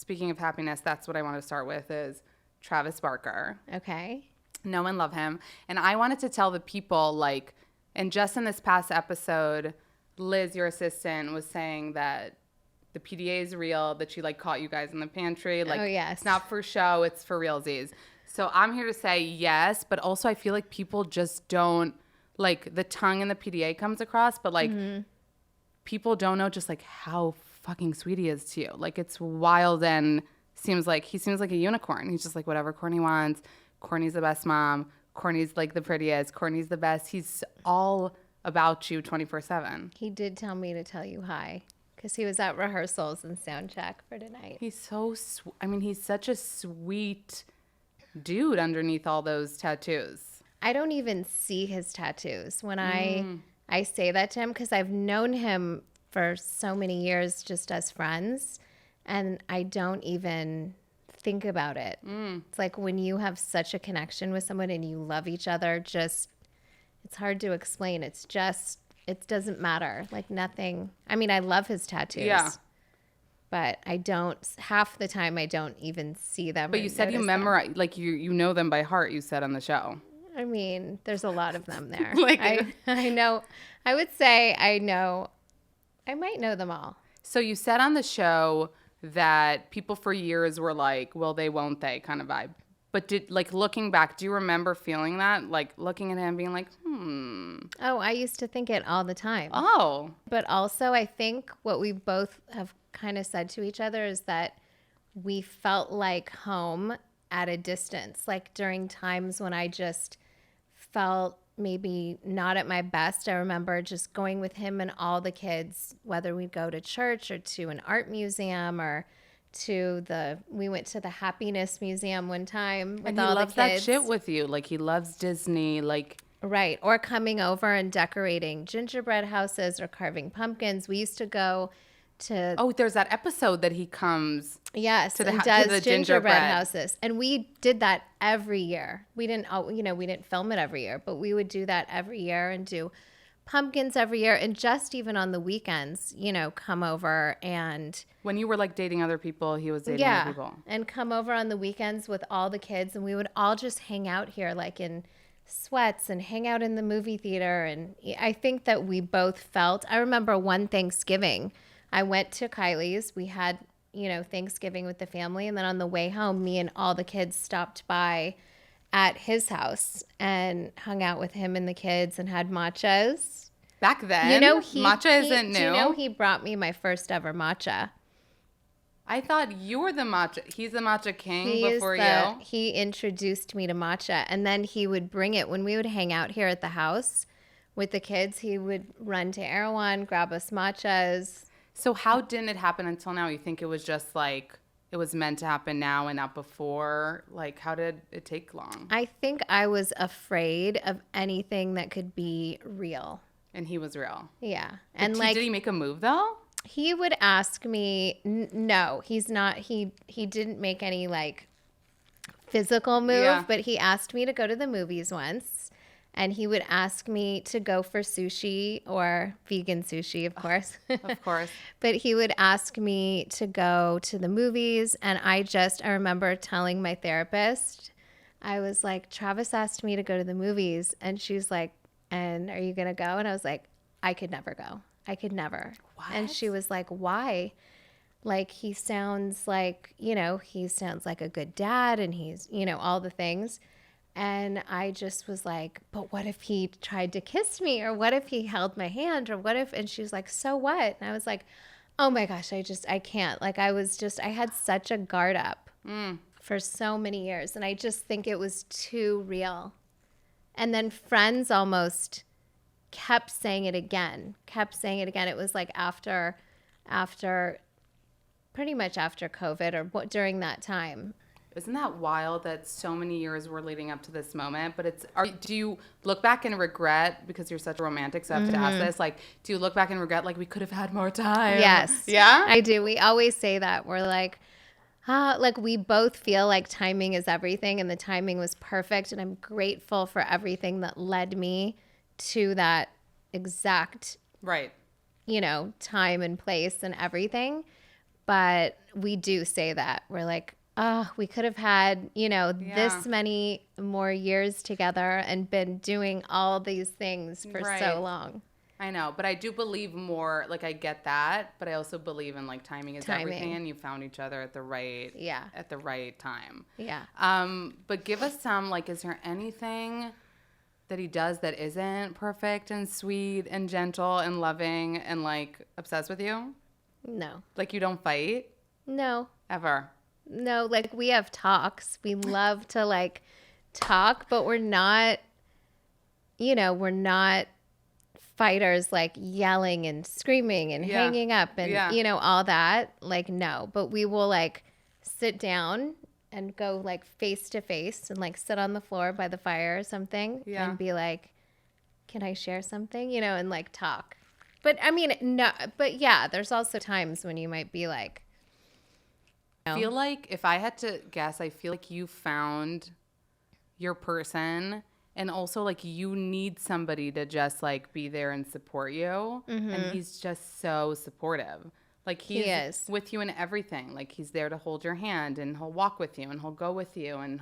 speaking of happiness, that's what I want to start with is Travis Barker. Okay. Know and love him. And I wanted to tell the people, like, and just in this past episode, Liz, your assistant, was saying that the PDA is real, that she, like, caught you guys in the pantry. Like, Oh, yes. It's not for show, it's for realsies. So I'm here to say yes, but also I feel like people just don't, like, the tongue in the PDA comes across, but, like, people don't know just, like, how fucking sweet he is to you. Like, it's wild, and he seems like a unicorn. He's just like, whatever Kourtney wants. Kourtney's the best mom. Kourtney's, like, the prettiest. Kourtney's the best. He's all about you 24/7. He did tell me to tell you hi because he was at rehearsals and sound check for tonight. He's so he's such a sweet dude underneath all those tattoos. I don't even see his tattoos when I say that to him because I've known him for so many years just as friends, and I don't even think about it. It's like when you have such a connection with someone and you love each other, just it's hard to explain. It's just it doesn't matter. Like nothing. I mean, I love his tattoos. Yeah. But I don't, half the time I don't even see them. But you said you memorize, like you know them by heart, you said on the show. I mean, there's a lot of them there. Like, I know, I would say I might know them all. So you said on the show that people for years were like, well, they won't they kind of vibe. But looking back, do you remember feeling that? Like looking at him being like, Oh, I used to think it all the time. Oh. But also I think what we both have kind of said to each other is that we felt like home at a distance. Like during times when I just felt maybe not at my best, I remember just going with him and all the kids, whether we'd go to church or to an art museum or we went to the Happiness Museum one time with all the kids. And he loves that shit with you. Like he loves Disney, like. Right. Or coming over and decorating gingerbread houses or carving pumpkins. We used to go to. Oh, there's that episode that he comes. Yes, to and does the gingerbread houses. And we did that every year. We didn't film it every year, but we would do that every year and do pumpkins every year. And just even on the weekends, come over and. When you were like dating other people, he was dating other people. And come over on the weekends with all the kids. And we would all just hang out here like in sweats and hang out in the movie theater. And I think that we both felt, I remember one Thanksgiving, I went to Kylie's. We had, Thanksgiving with the family. And then on the way home, me and all the kids stopped by at his house and hung out with him and the kids and had matchas. Back then, matcha isn't new. Do you know he brought me my first ever matcha? I thought you were the matcha. He's the matcha king before you. He introduced me to matcha, and then he would bring it when we would hang out here at the house with the kids. He would run to Erewhon, grab us matchas. So how didn't it happen until now? You think it was just like it was meant to happen now and not before? Like, how did it take long? I think I was afraid of anything that could be real. And he was real. Yeah. And did he make a move though? He would ask me, no, he's not. He didn't make any like physical move, but he asked me to go to the movies once, and he would ask me to go for sushi or vegan sushi, of course. Of course. But he would ask me to go to the movies, and I remember telling my therapist, I was like, Travis asked me to go to the movies, and she's like, and are you going to go? And I was like, I could never go. I could never. What? And she was like, why? Like, he sounds like, he sounds like a good dad and he's, all the things. And I just was like, but what if he tried to kiss me? Or what if he held my hand? Or what if, and she was like, so what? And I was like, oh my gosh, I can't. Like, I had such a guard up for so many years. And I just think it was too real. And then friends almost kept saying it again. It was like after pretty much after COVID or during that time. Isn't that wild that so many years were leading up to this moment? But do you look back and regret, because you're such a romantic, so I have to ask this, like, do you look back and regret, like, we could have had more time? Yes. Yeah? I do. We always say that. We're like, like we both feel like timing is everything, and the timing was perfect, and I'm grateful for everything that led me to that exact right, time and place and everything. But we do say that. We're like, oh, we could have had, this many more years together and been doing all these things for so long. I know, but I do believe more, like I get that, but I also believe in like timing is everything, and you found each other at the right time. Yeah. But give us some, like, is there anything that he does that isn't perfect and sweet and gentle and loving and like obsessed with you? No. Like you don't fight? No. Ever? No, like we have talks. We love to like talk, but we're not fighters like yelling and screaming and hanging up and all that. Like no, but we will like sit down and go like face to face and like sit on the floor by the fire or something and be like, can I share something? And like talk. But I mean, no, but yeah, there's also times when you might be like, I feel like if I had to guess, I feel like you found your person, and also like you need somebody to just like be there and support you. Mm-hmm. And he's just so supportive. Like he is with you in everything. Like he's there to hold your hand, and he'll walk with you, and he'll go with you, and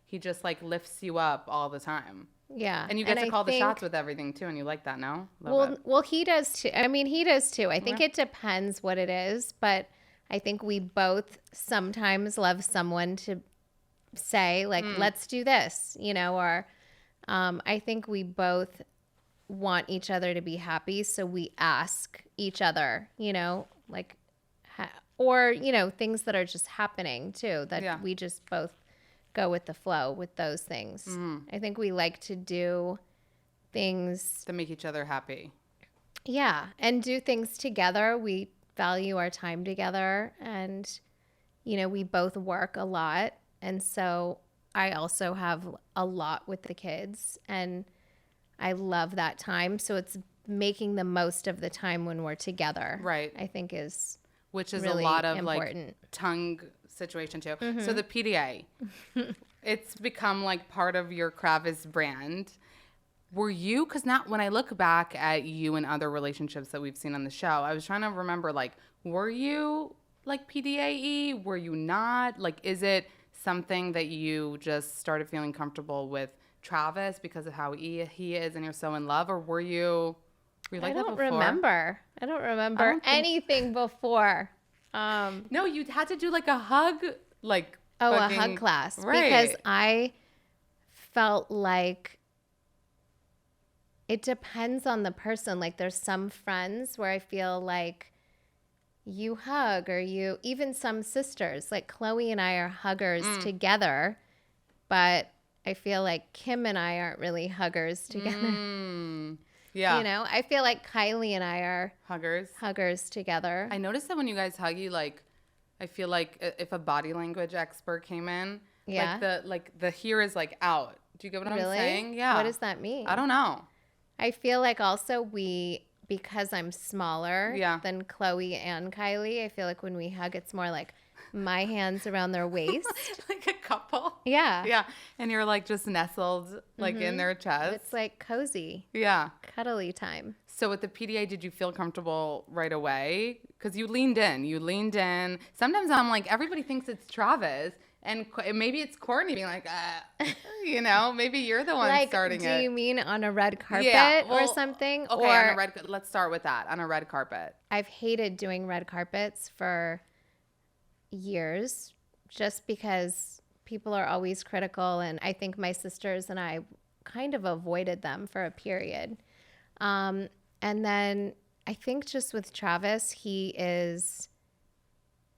he just like lifts you up all the time. Yeah. And you get to call the shots with everything too, and you like that, no? Well, he does too. I mean, he does too. I think it depends what it is, but I think we both sometimes love someone to say like, let's do this, or I think we both want each other to be happy. So we ask each other, like, or, things that are just happening too, that we just both go with the flow with those things. Mm-hmm. I think we like to do things that make each other happy. Yeah. And do things together. We value our time together, and we both work a lot, and so I also have a lot with the kids, and I love that time. So it's making the most of the time when we're together, right? I think is which is really a lot of important. Like tongue situation too. Mm-hmm. So the PDA, it's become like part of your Kravis brand. Were you, because not when I look back at you and other relationships that we've seen on the show, I was trying to remember, like, were you like PDA-y? Were you not? Like, is it something that you just started feeling comfortable with Travis because of how he is and you're so in love? Or were you like that before? I don't remember anything before. No, you had to do like a hug, like. A hug class. Right. Because I felt like it depends on the person. Like there's some friends where I feel like you hug, or even some sisters, like Chloe and I are huggers together, but I feel like Kim and I aren't really huggers together. Yeah. I feel like Kylie and I are huggers together. I noticed that when you guys hug, you like, I feel like if a body language expert came in, like the here is like out. Do you get what I'm saying? Yeah. What does that mean? I don't know. I feel like also because I'm smaller than Chloe and Kylie, I feel like when we hug, it's more like my hands around their waist. Like a couple. Yeah. Yeah. And you're like just nestled like in their chest. It's like cozy. Yeah. Cuddly time. So with the PDA, did you feel comfortable right away? Because you leaned in. Sometimes I'm like, everybody thinks it's Travis. And maybe it's Kourtney being like, maybe you're the one like, starting it. Do you mean on a red carpet or something? Okay, on a red. Let's start with that. On a red carpet. I've hated doing red carpets for years, just because people are always critical, and I think my sisters and I kind of avoided them for a period. And then I think just with Travis, he is.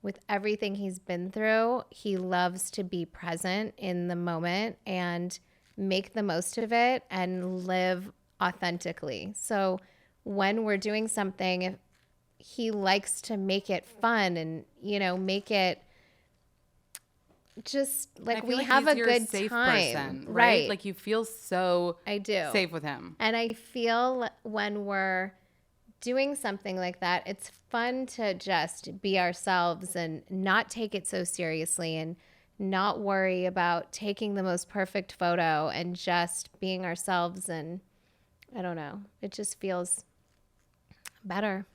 With everything he's been through, he loves to be present in the moment and make the most of it and live authentically. So when we're doing something, he likes to make it fun and, make it just like we have a good safe time. Person, right? Like you feel so I do. Safe with him. And I feel when we're doing something like that, it's fun to just be ourselves and not take it so seriously and not worry about taking the most perfect photo and just being ourselves. And I don't know, it just feels better.